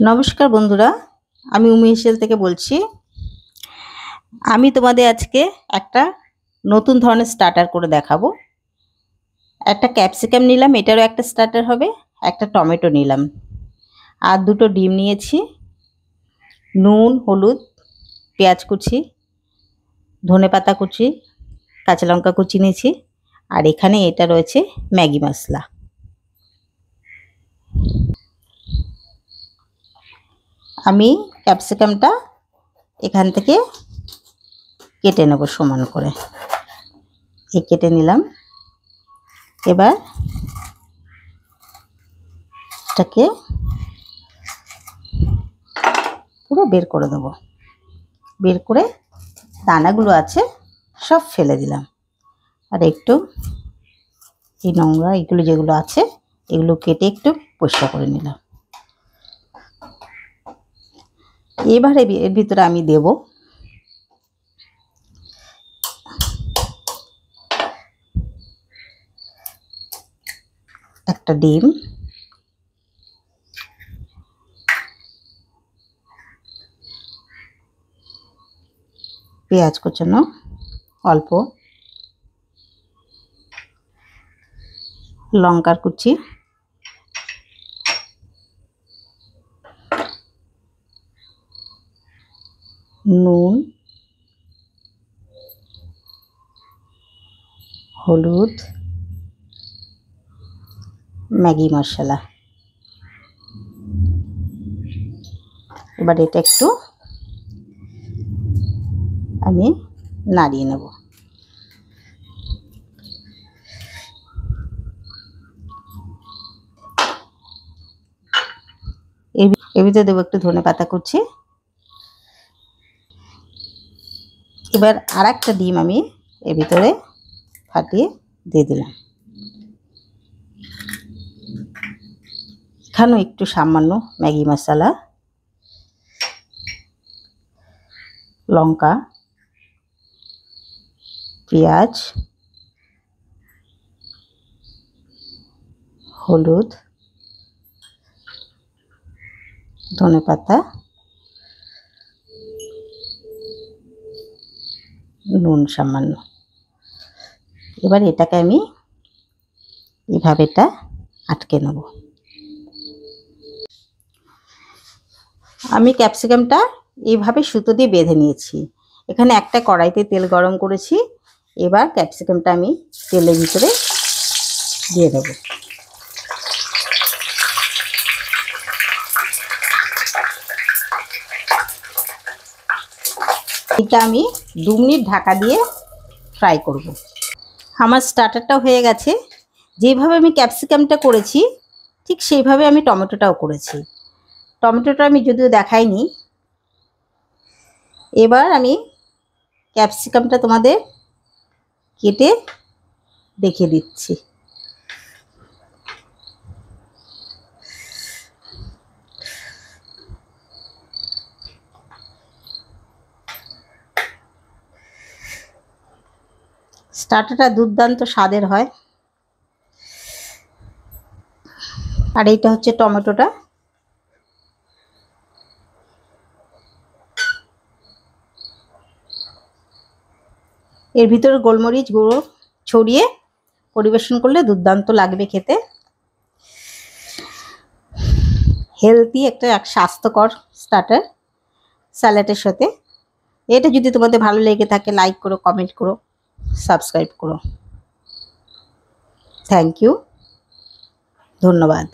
নমস্কার বন্ধুরা, আমি উমি হেসেল থেকে বলছি। আমি তোমাদের আজকে একটা নতুন ধরনের স্টার্টার করে দেখাবো। একটা ক্যাপসিকাম নিলাম, এটারও একটা স্টার্টার হবে। একটা টমেটো নিলাম আর দুটো ডিম নিয়েছি। নুন, হলুদ, পেঁয়াজ কুচি, ধনেপাতা কুচি, কাঁচা লঙ্কা কুচি নিয়েছি। আর এখানে এটা রয়েছে ম্যাগি মশলা। আমি ক্যাপসিকামটা এখান থেকে কেটে নেব সমান করে। এই কেটে নিলাম। এবার এটাকে পুরো বের করে দেবো। বের করে দানাগুলো আছে সব ফেলে দিলাম। আর একটু এই নোংরা এগুলো যেগুলো আছে এগুলো কেটে একটু পরিষ্কার করে নিলাম। এবারে এর ভিতরে আমি দেব একটা ডিম, পেঁয়াজ কুচানো অল্প, লঙ্কার কুচি, নুন, হলুদ, ম্যাগি মশলা। এবার এটা একটু আমি নাড়িয়ে নেব। এর ভিতরে দেবো একটু ধনেপাতা কুচি। এবার আর একটা ডিম আমি এর ভিতরে ফাটিয়ে দিয়ে দিলাম। এখানেও একটু সামান্য ম্যাগি মশলা, লঙ্কা, পেঁয়াজ, হলুদ, ধনেপাতা, নুন সামান্য। এবার এটাকে আমি এইভাবে এটা আটকে নেব। আমি ক্যাপসিকামটা এইভাবে সুতো দিয়ে বেঁধে নিয়েছি। এখানে একটা কড়াইতে তেল গরম করেছি। এবার ক্যাপসিকামটা আমি তেলের ভিতরে দিয়ে দেবো। এটা আমি 2 মিনিট ঢাকা দিয়ে ফ্রাই করব। আমার স্টার্টারটাও হয়ে গেছে। যেভাবে আমি ক্যাপসিকামটা করেছি ঠিক সেইভাবে আমি টমেটোটাও করেছি। টমেটোটা আমি যদিও দেখাইনি। এবার আমি ক্যাপসিকামটা তোমাদের কেটে দেখিয়ে দিচ্ছি। স্টার্টারটা দুর্দান্ত স্বাদের হয়। আর এইটা হচ্ছে টমেটোটা। এর ভিতরে গোলমরিচ গুঁড়ো ছড়িয়ে পরিবেশন করলে দুর্দান্ত লাগবে খেতে। হেলদি একটা স্বাস্থ্যকর স্টার্টার স্যালাডের সাথে। এটা যদি তোমাদের ভালো লেগে থাকে লাইক করো, কমেন্ট করো, সাবস্ক্রাইব করো। থ্যাংক ইউ, ধন্যবাদ।